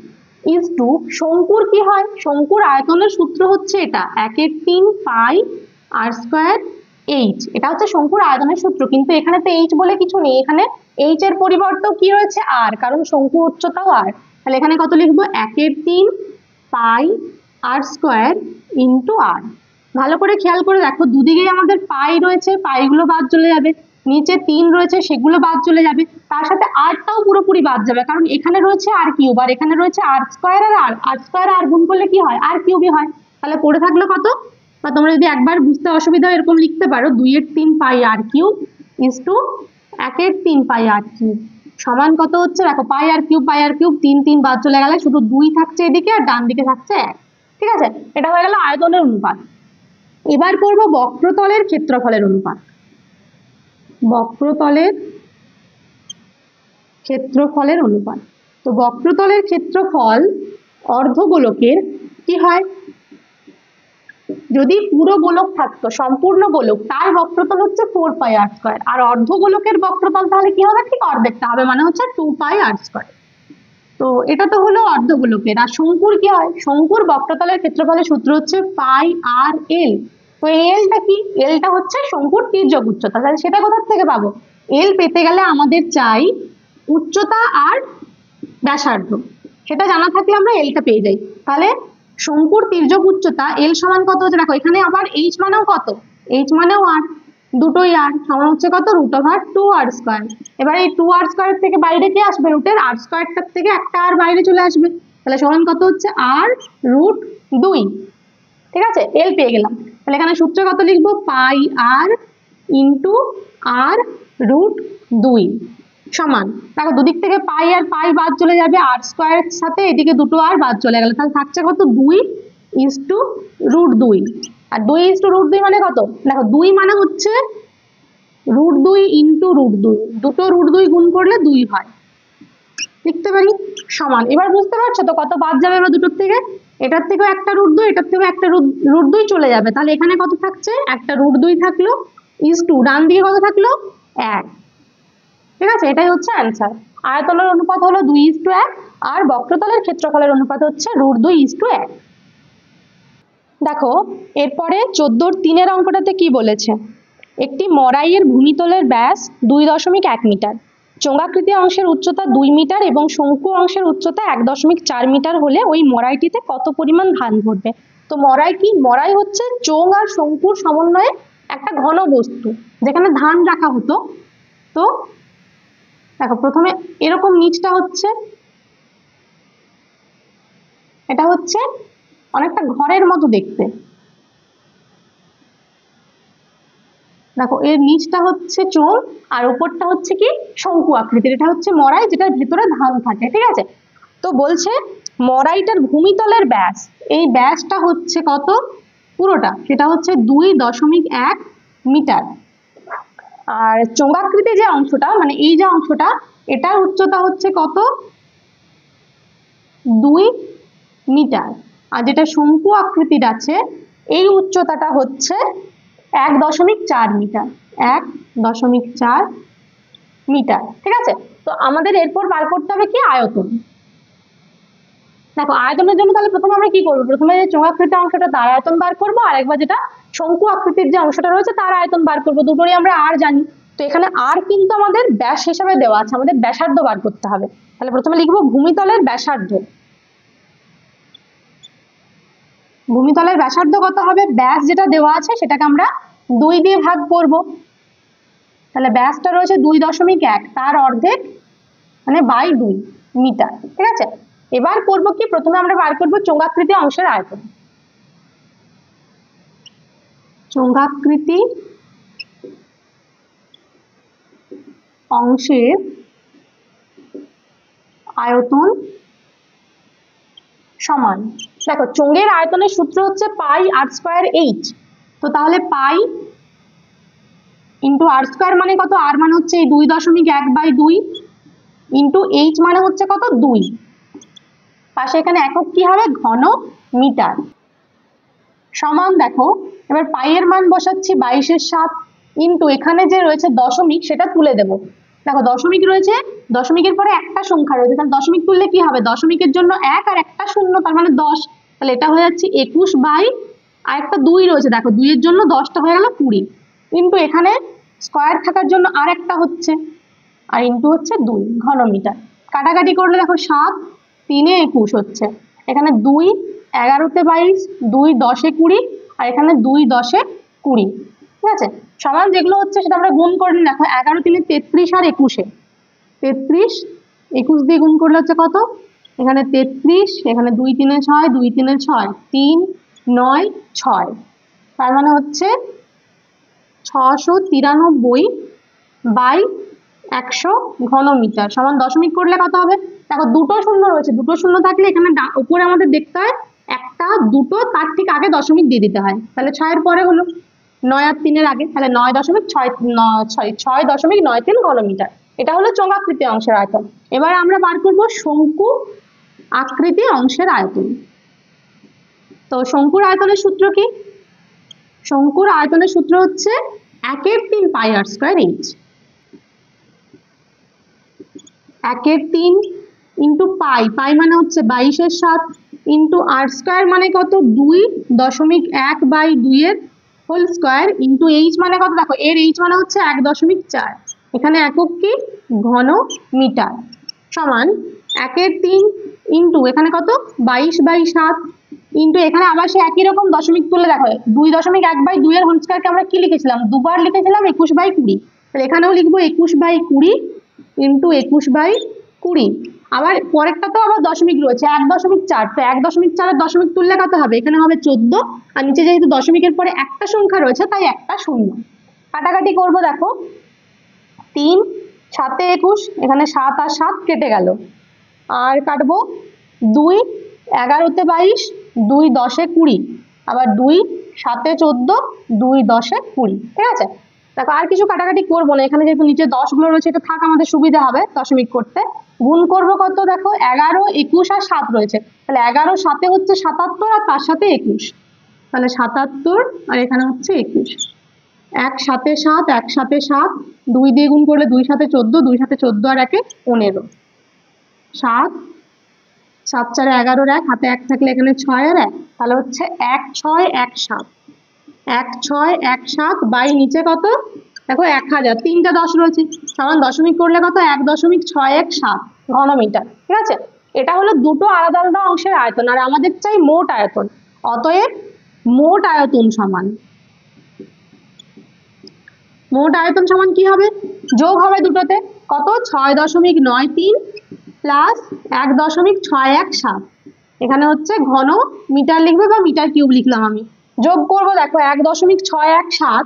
is to, শঙ্কুর কি হয়? শঙ্কুর আয়তনের সূত্র হচ্ছে এটা, 1/3 পাই r স্কয়ার h, এটা হচ্ছে শঙ্কুর আয়তনের সূত্র। কিন্তু এখানে তো h বলে কিছু নেই, এখানে h এর পরিবর্তেও কি রয়েছে? r, কারণ শঙ্কু উচ্চতাও r। তাহলে এখানে কত লিখবো? 1/3 পাই r স্কয়ার ইন্টু r। ভালো করে খেয়াল করে দেখো, দুদিকেই আমাদের পাই রয়েছে, পাইগুলো বাদ চলে যাবে, নিচে 3 রয়েছে সেগুলো বাদ চলে যাবে, তার সাথে আরটাও পুরোপুরি বাদ যাবে, কারণ এখানে রয়েছে আর কিউব আর এখানে রয়েছে আর স্কয়ার আর আর স্কয়ার আর গুণ করলে কি হয়? আর কিউবই হয়। তাহলে পড়ে থাকলো কত? বা তোমরা যদি একবার বুঝতে অসুবিধা হয় এরকম লিখতে পারো, 2/3 pi r cube is to 1/3 pi r cube সমান কত হচ্ছে? দেখো পাই আর কিউব 3 3 বাদ চলে গেলে শুধু 2 থাকছে এদিকে আর ডান দিকে থাকছে 1, ঠিক আছে। এটা হয়ে গেল আয়তনের অনুপাত। এবার করবো বক্রতলের ক্ষেত্রফলের অনুপাত। বক্রতলের ক্ষেত্রফলের অনুপাত, তো বক্রতলের ক্ষেত্রফল অর্ধগোলকের কি হয়? যদি পুরো গোলক থাকতো, সম্পূর্ণ গোলক, তার বক্রতল হচ্ছে 4 পাই r স্কয়ার, আর অর্ধগোলকের বক্রতল তাহলে কি হবে? ঠিক অর্ধেকটা হবে, মানে হচ্ছে 2 পাই r স্কয়ার। তো এটা তো হলো অর্ধগোলকের। আর শঙ্কুর কি হয়? শঙ্কুর বক্রতলের ক্ষেত্রফলের সূত্র হচ্ছে পাই আর এল। তো এলটা কি? এলটা হচ্ছে শঙ্কুর তির্যক উচ্চতা, তাহলে সেটা কোথা থেকে পাবো? এল পেতে গেলে আমাদের চাই উচ্চতা আর ব্যাসার্ধ, সেটা জানা থাকলে আমরা এলটা পেয়ে যাই। তাহলে শঙ্কুর তির্যক উচ্চতা এল সমান কত হচ্ছে? দেখো এখানে আবার এইচ মানেও কত? এইচ মানেও আর, দুটোই আর, সমান হচ্ছে কত? √2r square. এবার এই 2r স্কয়ার থেকে বাইরে কি আসবে? রুটের r স্কয়ারটার থেকে একটা আর বাইরে চলে আসবে, তাহলে সমান কত হচ্ছে? r√2, ঠিক আছে। এল পেয়ে গেলাম, তাহলে এখানে সূত্র কত লিখবো? পাই আর ইন্টু r√2 সমান, দেখো দুদিক থেকে পাই আর পাই বাদ চলে যাবে, r স্কয়ারের সাথে এদিকে দুটো আর বাদ চলে গেল, তাহলে থাকছে কত? 2/√2। আর 2/√2 মানে কত? দেখো 2 মানে হচ্ছে √2 ইন্টু √2, দুটো √2 গুণ করলে 2 হয়, লিখতে পারি সমান। এবার বুঝতে পারছো তো কত বাদ যাবে? এবার দুটোর থেকে, এটার থেকেও একটা √2, এটার থেকেও একটা √2 চলে যাবে, তাহলে এখানে কত থাকছে? একটা √2 থাকলো ইজ টু, ডান দিকে কত থাকলো? 1, ঠিক আছে, এটাই হচ্ছে অ্যান্সার। আয়তনের অনুপাত হলো 2:1 আর বক্রতলের ক্ষেত্রফলের অনুপাত হচ্ছে √2:1। দেখো এরপরে 14-3 অঙ্কটাতে কি বলেছে, একটি মরাইয়ের ভূমিতলের ব্যাস 2.1 মিটার, চোঙাকৃতি অংশের উচ্চতা 2 মিটার এবং শঙ্কু অংশের উচ্চতা 1.4 মিটার হলে ওই মরাইটিতে কত পরিমাণ ধান ধরবে। তো মরাই কি, মরাই হচ্ছে চোঙ আর শঙ্কুর সমন্বয়ে একটা ঘন বস্তু যেখানে ধান রাখা হতো। তো দেখো প্রথমে এরকম নিচটা হচ্ছে, এটা হচ্ছে অনেকটা ঘরের মতো দেখতে, দেখো এর নিচটা হচ্ছে চোঙ আর উপরটা হচ্ছে কি শঙ্কু আকৃতির, এটা হচ্ছে মরাই যেটার ভিতরে ধান থাকে। ঠিক আছে, তো বলছে মরাইটার ভূমিতলের ব্যাস, এই ব্যাসটা হচ্ছে কত পুরোটা, সেটা হচ্ছে 2.1 মিটার। আর চোঙাকৃতি যে অংশটা মানে এই যে অংশটা, এটার উচ্চতা হচ্ছে কত 2 মিটার। আর যেটা শঙ্কু আকৃতির আছে এই উচ্চতাটা হচ্ছে 1.4 মিটার, 1.4 মিটার। ঠিক আছে, তো আমাদের এরপর বার করতে হবে কি আয়তন। দেখো আয়তনের জন্য তাহলে প্রথমে আমরা কি করবো, প্রথমে চোঙাকৃতি অংশটা তার আয়তন বার করবো, আর একবার যেটা শঙ্কু আকৃতির যে অংশটা রয়েছে তার আয়তন বার করবো। দুটোরই আমরা আর জানি, তো এখানে আর কিন্তু আমাদের ব্যাস হিসাবে দেওয়া আছে, আমাদের ব্যাসার্ধ বার করতে হবে। তাহলে প্রথমে লিখবো ভূমিতলের ব্যাসার্ধ। ভূমিতলের ব্যাসার্ধ কত হবে, ব্যাস যেটা দেওয়া আছে সেটাকে আমরা 2 দিয়ে ভাগ করব। তাহলে ব্যাসটা রয়েছে 2.1, তার অর্ধেক মানে বাই 2 মিটার। ঠিক আছে, এবার করব কি, প্রথমে আমরা বার করব চোঙাকৃতি অংশের আয়তন। চোঙাকৃতি অংশের আয়তন সমান, দেখো চোঙের আয়তনের সূত্র হচ্ছে পাই আর স্কয়ার এইচ। তো তাহলে পাই ইন্টু আর স্কয়ার মানে কত, আর মানে হচ্ছে এই 2.1/2 ইন্টু এইচ মানে হচ্ছে কত 2, পাশে এখানে একক কি হবে ঘন মিটার, সমান দেখো এবার পাই এর মান বসাচ্ছি 22/7 ইন্টু এখানে যে রয়েছে দশমিক সেটা তুলে দেব। দেখো দশমিক রয়েছে, দশমিকের পরে একটা সংখ্যা রয়েছে, তাহলে দশমিক তুললে কি হবে, দশমিকের জন্য 1 আর একটা শূন্য তার মানে 10, তাহলে এটা হয়ে যাচ্ছে 21 বাই আর একটা 2 রয়েছে, দেখো 2 এর জন্য 10টা হয়ে গেল 20 ইন্টু এখানে স্কয়ার থাকার জন্য আর একটা হচ্ছে আর ইন্টু হচ্ছে 2 ঘন মিটার। কাটাকাটি করলে দেখো 7 3 21 হচ্ছে, এখানে 2 11 তে 22, 2 10 এ 20 আর এখানে 2 10 এ 20। ঠিক আছে, সমান যেগুলো হচ্ছে সেটা আমরা গুণ করে নিই। দেখো 11 3 33 আর 21 33 21 দিয়ে গুণ করলে হচ্ছে কত, এখানে 33, এখানে 2 3 6, 2 3 6, 3 9 6, তার মানে হচ্ছে 693 বাই 100 ঘন মিটার সমান দশমিক করলে কত হবে। দেখো দুটো শূন্য রয়েছে, দুটো শূন্য থাকলে এখানে উপরে আমাদের দেখতে হয় একটা দুটো তার ঠিক আগে দশমিক দিয়ে দিতে হয়, তাহলে 6 এর পরে হলো 9 আর 3 এর আগে, তাহলে 9.693 ঘন মিটার। এটা হলো চোঙাকৃতি অংশের আয়তন। এবার আমরা বার করব শঙ্কু আকৃতি অংশের আয়তন। তো শঙ্কুর আয়তনের সূত্র কি, শঙ্কুর আয়তনের সূত্র হচ্ছে 1/3 পাই আর স্কয়ার এইচ, 1/3 ইন্টু পাই, পাই মানে হচ্ছে 22/7 ইন্টু আর স্কয়ার মানে কত 2.1/2 এর হোল স্কয়ার ইন্টু এইচ মানে কত, দেখো এর এইচ মানে হচ্ছে 1.4, এখানে একক কি ঘন মিটার সমান 1/3 ইন্টু এখানে কত 22/7 ইন্টু এখানে আবার সে একই রকম দশমিক তুলে দেখো 2.1/2 এর হোল স্কয়ারকে আমরা কি লিখেছিলাম, দুবার লিখেছিলাম 21/20, তাহলে এখানেও লিখবো 21/20 ইন্টু 21/20। আবার পরেরটা তো আবার দশমিক রয়েছে 1.4, তো 1.4 এর দশমিক তুললে কত হবে, এখানে হবে 14 আর নিচে যেহেতু দশমিকের পরে একটা সংখ্যা রয়েছে তাই একটা শূন্য। কাটাকাটি করব, দেখো 3 7 এ 21, এখানে 7 আর 7 কেটে গেল, আর কাটবো 2 11 তে 22, 2 10 এ 20, আবার 2 7 এ 14, 2 10 এ 20। ঠিক আছে, দেখো আর কিছু কাটাকাটি করবো না, এখানে যেহেতু নিচে 10 গুলো রয়েছে এটা থাক, আমাদের সুবিধা হবে দশমিক করতে। গুণ করবো কত, দেখো 11 21 আর 7 রয়েছে, তাহলে 11 7 হচ্ছে 77 আর তার সাথে 21, তাহলে 77 আর এখানে হচ্ছে 21। এক সাথে সাত, এক সাথে সাত, 2 দিয়ে গুণ করলে 2 সাথে 14, 2 সাথে 14 আর 1 15, 7, 7 4 11 এক, হাতে 1 থাকলে এখানে 6 আর 1, তাহলে হচ্ছে 1 6 1 7, 1 6 1 7 বাই নিচে কত দেখো 1000, 3টা 10 রয়েছে, সমান দশমিক করলে কত 1.617 ঘনমিটার। ঠিক আছে, এটা হলো দুটো আলাদা আলাদা অংশের আয়তন, আর আমাদের চাই মোট আয়তন। অতএব মোট আয়তন সমান, মোট আয়তন সমান কি হবে, যোগ হবে দুটোতে, কত 6.93 প্লাস 1.617, এখানে হচ্ছে ঘন মিটার লিখবে বা মিটার কিউব লিখলাম আমি, যোগ করব দেখো 1.617,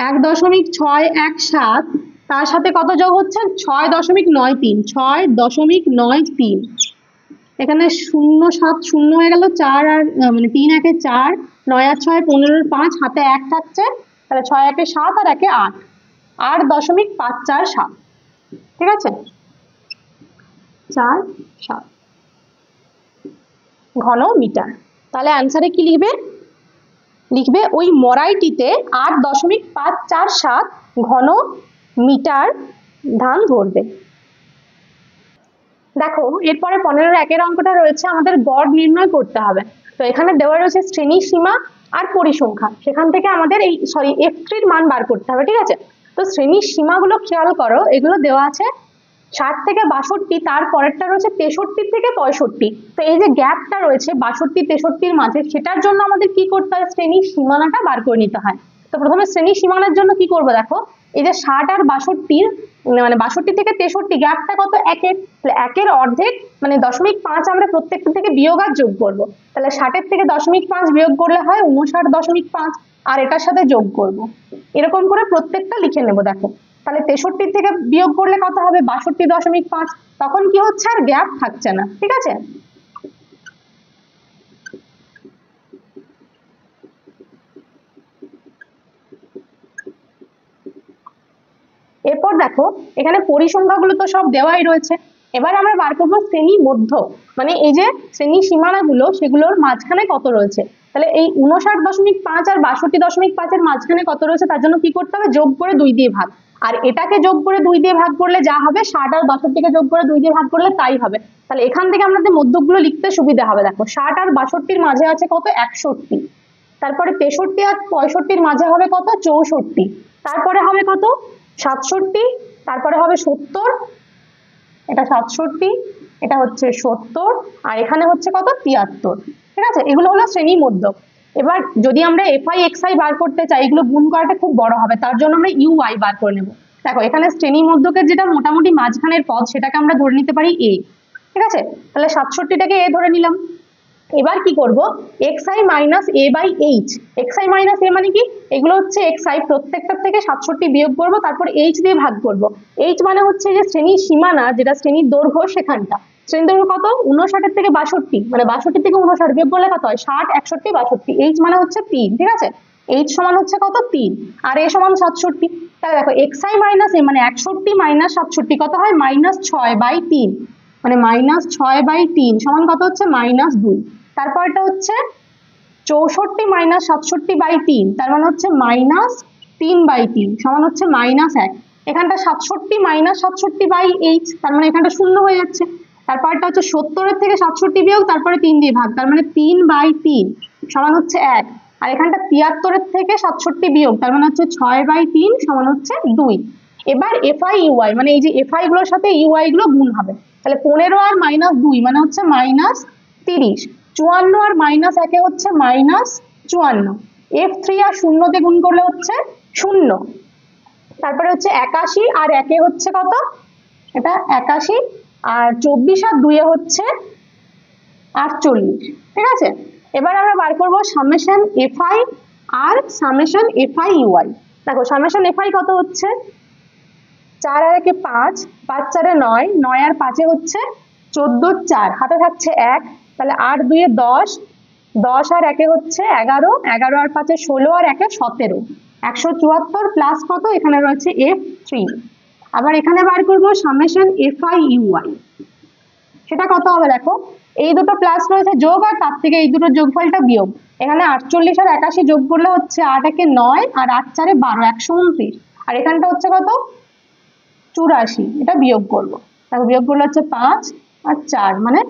1.617 তার সাথে কত যোগ হচ্ছে 6.93, 6.93, এখানে 0 7 0 হয়ে গেল, 4 আর মানে 3 একে 4, 9 আর 6 15 আর 5, হাতে 1 থাকছে, তাহলে 6 একে 7 আর 1 8, 8.547। ঠিক আছে, 4 7 ঘন মিটার। তাহলে অ্যান্সারে কি লিখবে, লিখবে ওই মরাইটিতে 8.547 ঘন মিটার ধান ধরবে। দেখো এরপরে 15-1 অঙ্কটা রয়েছে, আমাদের গড় নির্ণয় করতে হবে। তো এখানে দেওয়া রয়েছে শ্রেণী সীমা আর পরিসংখ্যা, সেখান থেকে আমাদের এই f3 এর মান বার করতে হবে। ঠিক আছে, তো শ্রেণীর সীমাগুলো খেয়াল করো, এগুলো দেওয়া আছে 60 থেকে 62, তার পরেরটা রয়েছে 63 থেকে 65। তো এই যে গ্যাপটা রয়েছে 62 63-র মাঝে, সেটার জন্য আমাদের কি করতে হয়, শ্রেণীর সীমানাটা বার করে নিতে হয়। তো প্রথমে শ্রেণীর সীমানার জন্য কি করবো, দেখো এই যে 60 আর 62, মানে 62 থেকে 63 গ্যাপটা কত 1 এর, তাহলে 1 এর অর্ধেক মানে 0.5 আমরা প্রত্যেকটা থেকে বিয়োগ আর যোগ করবো। তাহলে 60 এর থেকে 0.5 বিয়োগ করলে হয় 59.5, আর এটার সাথে যোগ করব, এরকম করে প্রত্যেকটা লিখে নেব। দেখো তাহলে 63 থেকে বিয়োগ করলে কত হবে 62.5, তখন কি হচ্ছে আর গ্যাপ থাকছে না। ঠিক আছে, এরপর দেখো এখানে পরিসংখ্যাগুলো তো সব দেওয়াই রয়েছে, এবার আমরা বার করবো শ্রেণী মধ্য, মানে এই যে শ্রেণী সীমানাগুলো সেগুলোর মাঝখানে কত রয়েছে। তাহলে এই 59.5 আর 62.5 এর মাঝখানে কত রয়েছে, তার জন্য কি করতে হবে, যোগ করে 2 দিয়ে ভাগ, আর এটাকে যোগ করে 2 দিয়ে ভাগ করলে যা হবে 60 আর 62কে যোগ করে 2 দিয়ে ভাগ করলে তাই হবে। তাহলে এখান থেকে আমাদের মধ্যগুলো লিখতে সুবিধা হবে। দেখো 60 আর 62-র মাঝে আছে কত 61, তারপরে 63 আর 65-র মাঝে হবে কত 64, তারপরে হবে কত 67, তারপরে হবে 70, এটা 67, এটা হচ্ছে 70, আর এখানে হচ্ছে কত 73। ঠিক আছে, এগুলো হলো শ্রেণী মধ্য। এবার যদি আমরা এফআই এক্সআই বার করতে চাই, এগুলো গুণ করাটা খুব বড় হবে, তার জন্য আমরা ইউআই বার করে নেব। দেখো এখানে শ্রেণী মধ্যকের যেটা মোটামুটি মাঝখানের পদ, সেটাকে আমরা ধরে নিতে পারি এ। ঠিক আছে, তাহলে 67টাকে এ ধরে নিলাম। এবার কি করব, xi minus a by H, xi minus a মানে কি, এগুলো হচ্ছে xi, প্রত্যেকটার থেকে 67 বিয়োগ করব, তারপর h দিয়ে ভাগ করব। h মানে হচ্ছে যে শ্রেণীর সীমানা, যেটা শ্রেণীর দৈর্ঘ্য, সেখানটা শ্রেণীর দৈর্ঘ্য কত 59 থেকে 62, মানে 62 থেকে 59 বিয়োগ করলে কত হয় 60 61 62, h মানে হচ্ছে 3। ঠিক আছে, h সমান হচ্ছে কত 3, আর a সমান 67। তাহলে দেখো xi মাইনাস a মানে 61 মাইনাস 67 কত হয় -6/3, মানে -6/3 সমান কত হচ্ছে -2। তারপরটা হচ্ছে 64 মাইনাস 67/3, তার মানে হচ্ছে -3/3 সমান হচ্ছে -1। এখানটা 67 মাইনাস 67/8, তার মানে এখানটা 0 হয়ে যাচ্ছে। তারপরটা হচ্ছে 70-এর থেকে 67 বিয়োগ, তারপরে 3 দিয়ে ভাগ, তার মানে 3/3 সমান হচ্ছে 1। আর এখানটা 73-এর থেকে 67 বিয়োগ, তার মানে হচ্ছে 6/3 সমান হচ্ছে 2। এবার এফআই ইউআই, মানে এই যে এফআই গুলোর সাথে ইউআই গুলো গুণ হবে। তাহলে 15 আর -2 মানে হচ্ছে -30, 54 আর -1 হচ্ছে -54, f3 আর 0 দিয়ে গুণ করলে হচ্ছে 0, তারপরে হচ্ছে 81 আর 1 হচ্ছে কত, এটা 81, আর 24 আর 2 হচ্ছে 48। ঠিক আছে, এবার আমরা বার করবো সামেশন এফআই আর সামেশন এফআই ইউআই। দেখো সামেশন এফআই কত হচ্ছে 4 আর 1 5, 5 4 9, 9 আর 5 হচ্ছে 14, 4 হাতে থাকছে 1, তাহলে 8 2 10, 10 আর 1 হচ্ছে 11, 11 আর 5 16, আর 1 17, 174 প্লাস কত, এখানে রয়েছে f3। আবার এখানে বার করবো সামেশন এফআই ইউআই, সেটা কত হবে দেখো এই দুটো প্লাস রয়েছে যোগ, আর তার থেকে এই দুটো যোগফলটা বিয়োগ। এখানে 48 আর 81 যোগ করলে হচ্ছে 8 একে 9 আর 8 4 12, 129। আর এখানটা হচ্ছে কত, 84। এটা বিয়োগ করবো, তারপর বিয়োগ করলে হচ্ছে 5 আর 4 মানে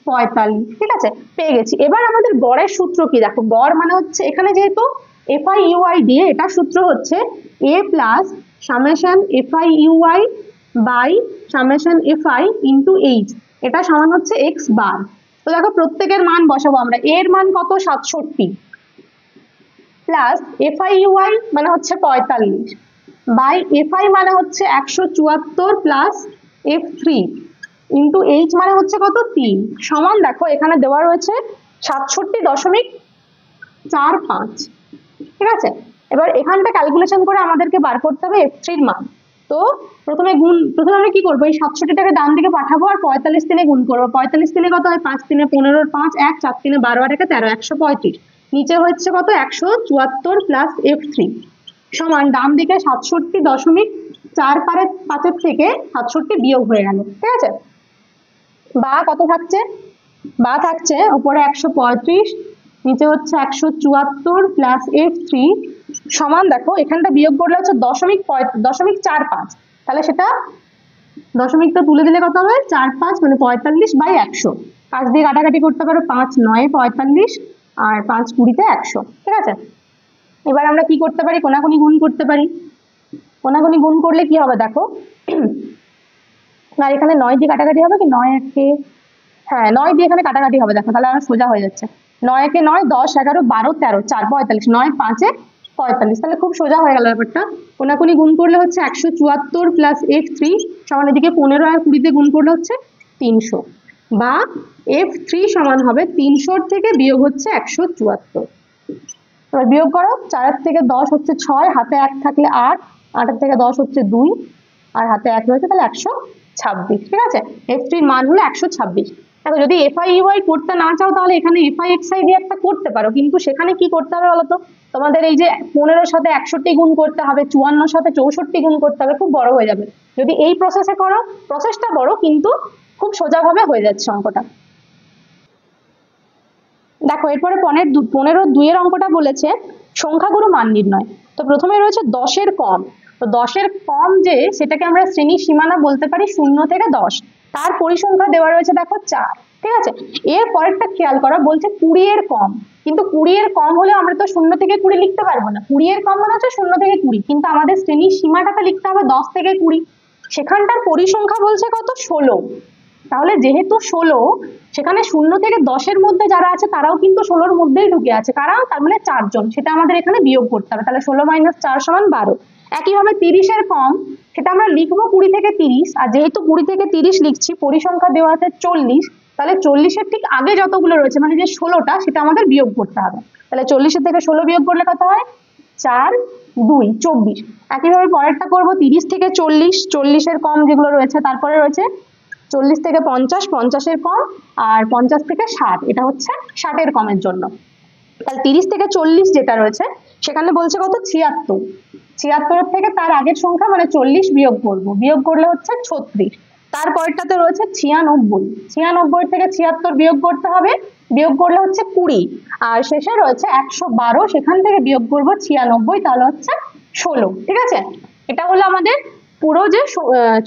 45। ঠিক আছে, পেয়ে গেছি। এবার আমাদের গড়ের সূত্র কি দেখো, গড় মানে হচ্ছে এখানে যেহেতু এফআই ইউআই দিয়ে, এটা সূত্র হচ্ছে a plus summation f i u i by summation f i into h, এটা সমান হচ্ছে এক্স বার। তো দেখো প্রত্যেকের মান বসাবো আমরা। এর মান কত, 67, প্লাস এফআই ইউআই মানে হচ্ছে 45 বাই এফআই মানে হচ্ছে 174 প্লাস F3 ইন্টু এইচ মানে হচ্ছে কত, 3, সমান দেখো এখানে দেওয়া রয়েছে 67.45। ঠিক আছে, এবার এখানটা ক্যালকুলেশন করে আমাদেরকে বার করতে হবে F3 এর মান। তো প্রথমে আমরা কি করবো, এই 67টাকে ডান দিকে পাঠাবো আর 45 দিনে গুণ করবো। 45 দিনে কত হয়, 5 3 15, 5 1 4 3 12 8 13, 135। নিচে হচ্ছে কত, 174 প্লাস F3 সমান ডান দিকে 67.45 থেকে 67 বিয়োগ হয়ে গেল। ঠিক আছে, বা কত থাকছে, বা থাকছে উপরে 135, নিচে হচ্ছে 174 প্লাস F3 সমান দেখো এখানটা বিয়োগ করলে হচ্ছে 0.45, তাহলে সেটা দশমিকটা তুলে দিলে কত হবে, 4 5 মানে 45/100। 5 দিয়ে কাটাকাটি করতে পারো, 5 9 45 আর 5 20 100। ঠিক আছে, এবার আমরা কি করতে পারি, কোনাকুনি গুণ করতে পারি। কোনাকুনি গুণ করলে কি হবে দেখো, আর এখানে 9 দিয়ে কাটাকাটি হবে কি, 9 একে, হ্যাঁ 9 দিয়ে এখানে কাটাকাটি হবে দেখো, তাহলে আমার সোজা হয়ে যাচ্ছে। 9 একে 9, 10 11 12 13, 4 45, 9 5 এ 45, তাহলে খুব সোজা হয়ে গেল ব্যাপারটা। কোনাকুনি গুণ করলে হচ্ছে 174 প্লাস F3 সমান এদিকে 15 আর 20 দিয়ে গুণ করলে হচ্ছে 300, বা F3 সমান হবে 300 থেকে বিয়োগ হচ্ছে 174। এবার বিয়োগ করো, 4 থেকে 10 হচ্ছে 6, হাতে 1 থাকলে 8, 8 থেকে 10 হচ্ছে 2 আর হাতে 1 রয়েছে, তাহলে 126। ঠিক আছে, F3 এর মান হলো 126। দেখো যদি এফআই ইউআই করতে না চাও তাহলে এখানে এফআই এক্সআই দিয়ে একটা করতে পারো, কিন্তু সেখানে কি করতে হবে বলতো, তোমাদের এই যে 15 সাথে 61 গুণ করতে হবে, 54 সাথে 64 গুণ করতে হবে, খুব বড় হয়ে যাবে। যদি এই প্রসেসে করো, প্রসেসটা বড় কিন্তু খুব সোজাভাবে হয়ে যাচ্ছে অঙ্কটা। দেখো এরপরে 15 2 এর অঙ্কটা বলেছে সংখ্যাগুরু মান নির্ণয়। তো প্রথমে রয়েছে 10-এর কম। তো 10-এর কম যে, সেটাকে আমরা শ্রেণী সীমানা বলতে পারি 0 থেকে 10। তার পরিসংখ্যা দেওয়া রয়েছে দেখো 4। ঠিক আছে, এর পরেরটা খেয়াল করা, বলছে 20-এর কম। কিন্তু 20-এর কম হলে আমরা তো 0 থেকে 20 লিখতে পারবো না, 20-এর কম মানে হচ্ছে 0 থেকে 20, কিন্তু আমাদের শ্রেণীর সীমাটাকে লিখতে হবে 10 থেকে 20। সেখানটার পরিসংখ্যা বলছে কত, 16। তাহলে যেহেতু 16, সেখানে 0 থেকে 10-এর মধ্যে যারা আছে তারাও কিন্তু 16-র মধ্যেই ঢুকে আছে, কারা, তার মানে 4 জন, সেটা আমাদের এখানে বিয়োগ করতে হবে। তাহলে 16 - 4 = 12। একইভাবে 30-এর কম, সেটা আমরা লিখবো 20 থেকে 30, আর যেহেতু 20 থেকে 30 লিখছি, পরিসংখ্যা দেওয়া আছে 40, তাহলে 40-এর ঠিক আগে যতগুলো রয়েছে মানে যে 16টা, সেটা আমাদের বিয়োগ করতে হবে। তাহলে 40-এর থেকে 16 বিয়োগ করলে কত হয়, 4 2 24। একইভাবে পরেরটা করবো 30 থেকে 40, 40-এর কম যেগুলো রয়েছে, তারপরে রয়েছে 40 থেকে 50, 50-এর কম, আর 50 থেকে 60, এটা হচ্ছে 60-এর কমের জন্য। তাহলে 30 থেকে 40 যেটা রয়েছে, সেখানে বলছে কত, 76। 76-এর থেকে তার আগের সংখ্যা মানে 40 বিয়োগ করবো, বিয়োগ করলে হচ্ছে 36। তারপরটাতে রয়েছে 96। 96 থেকে 76 বিয়োগ করতে হবে, বিয়োগ করলে হচ্ছে 20। আর শেষে রয়েছে 112, সেখান থেকে বিয়োগ করবো 96, তাহলে হচ্ছে 16। ঠিক আছে, এটা হলো আমাদের পুরো যে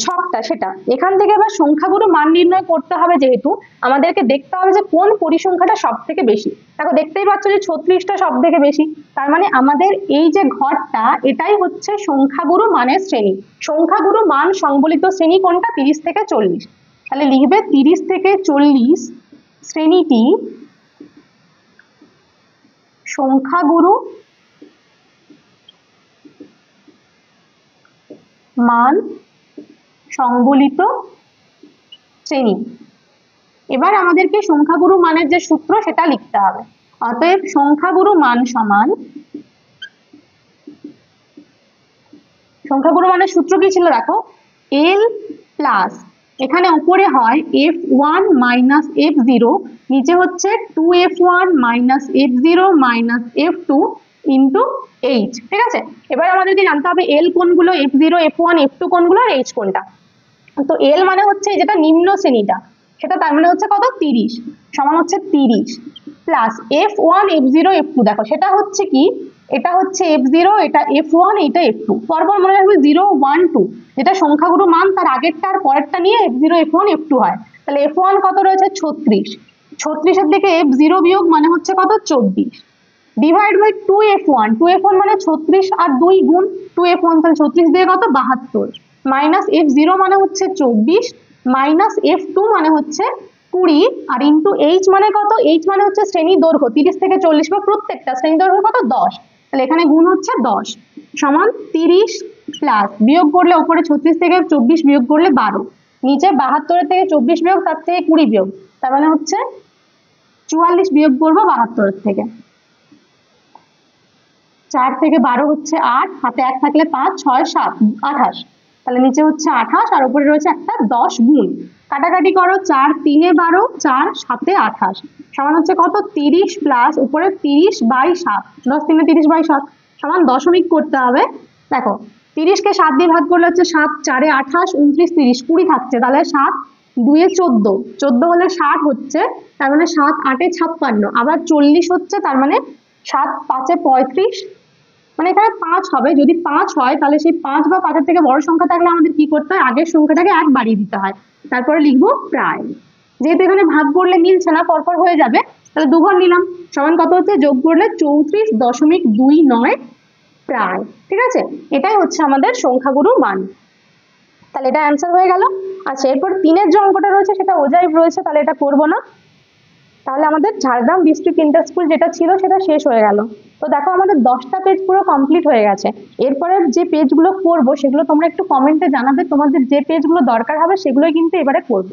ছকটা, সেটা। এখান থেকে এবার সংখ্যাগুরু মান নির্ণয় করতে হবে, যেহেতু আমাদেরকে দেখতে হবে যে কোন পরিসংখ্যাটা সব থেকে বেশি। দেখো দেখতেই পাচ্ছ যে 36টা সব থেকে বেশি, তার মানে আমাদের এই যে ঘরটা, এটাই হচ্ছে সংখ্যাগুরু মানের শ্রেণী। সংখ্যাগুরু মান সংবলিত শ্রেণী কোনটা, 30 থেকে 40। তাহলে লিখবে 30 থেকে 40 শ্রেণীটি সংখ্যাগুরু মান সংবলিত শ্রেণী। এবার আমাদেরকে সংখ্যাগুরু মানের যে সূত্র, সেটা লিখতে হবে। অতএব সংখ্যাগুরু মান সমান, সংখ্যাগুরু মানের সূত্র কি ছিল দেখো, L প্লাস, এখানে উপরে হয় F1 - F0, নিচে হচ্ছে 2F1 - F0 - F2 into H। ঠিক আছে, এবার আমাদেরকে জানতে হবে L কোনগুলো, F0 F1 F2 কোনগুলো, আর H কোনটা। তো L মানে হচ্ছে যেটা নিম্ন শ্রেণীটা, সেটা তার মানে হচ্ছে কত 30 সমান হচ্ছে 30 প্লাস F1 F0 F2 দেখো সেটা হচ্ছে কি এটা হচ্ছে F0 এটা F1 এটা F2 পরপর মনে রাখবে 0 1 2 যেটা সংখ্যাগুরু মান তার আগেরটা আর পরেরটা নিয়ে F0 F1 F2 হয় তাহলে F1 কত রয়েছে 36 36 এর দিকে F0 বিয়োগ মানে হচ্ছে কত 24 ডিভাইড বাই 2F1 2F1 মানে 36 আর 2 গুণ 2F1 তাহলে 36 দিয়ে কত 72 মাইনাস F0 মানে হচ্ছে 24 মাইনাস F2 মানে হচ্ছে 20 আর ইন্টু H মানে কত H মানে হচ্ছে শ্রেণী দৈর্ঘ্য 30 থেকে 40 বা প্রত্যেকটা শ্রেণী দৈর্ঘ্য কত 10 তাহলে এখানে গুণ হচ্ছে 10 সমান 30 প্লাস বিয়োগ করলে উপরে 36 থেকে 24 বিয়োগ করলে 12 নিচে 72 থেকে 24 বিয়োগ তার থেকে 20 বিয়োগ তার মানে হচ্ছে 44 বিয়োগ করবো 72 থেকে 4 থেকে 12 হচ্ছে 8 হাতে 1 থাকলে 5 6 7 28 তাহলে নিচে হচ্ছে 28 আর উপরে রয়েছে একটা 10 গুণ কাটাকাটি করো 4 3 12 4 7 28 সমান হচ্ছে কত 30 প্লাস উপরে 30 বাই 7 10 3 30 বাই 7 সমান দশমিক করতে হবে দেখো 30 কে 7 দিয়ে ভাগ করলে হচ্ছে 7 4 28 29 30 20 থাকছে তাহলে 7 2 14 14 হলে 60 হচ্ছে তার মানে 7 8 56 আবার 40 হচ্ছে তার মানে 7 5 35 মানে এখানে 5 হবে যদি 5 হয় তাহলে সেই 5 বা 5 এর থেকে বড় সংখ্যা থাকলে আমাদের কি করতে হয় আগের সংখ্যাটাকে 1 বাড়িয়ে দিতে হয় তারপরে লিখবো প্রায় যেহেতু এখানে ভাগ করলে মিলছে না পরপর হয়ে যাবে তাহলে দুঘর নিলাম সমান কত হচ্ছে যোগ করলে 34.29 প্রায় ঠিক আছে এটাই হচ্ছে আমাদের সংখ্যাগুরু মান তাহলে এটা অ্যান্সার হয়ে গেল আচ্ছা এরপর 3 এর যে অঙ্কটা রয়েছে সেটা ওজাইভ রয়েছে তাহলে এটা করব না তাহলে আমাদের ঝাড়গ্রাম ডিস্ট্রিক্ট ইন্টার স্কুল যেটা ছিল সেটা শেষ হয়ে গেল তো দেখো আমাদের 10টা পেজ পুরো কমপ্লিট হয়ে গেছে এরপরে যে পেজগুলো করব সেগুলো তোমরা একটু কমেন্টে জানাবে তোমাদের যে পেজগুলো দরকার হবে সেগুলোই কিন্তু এবারে করব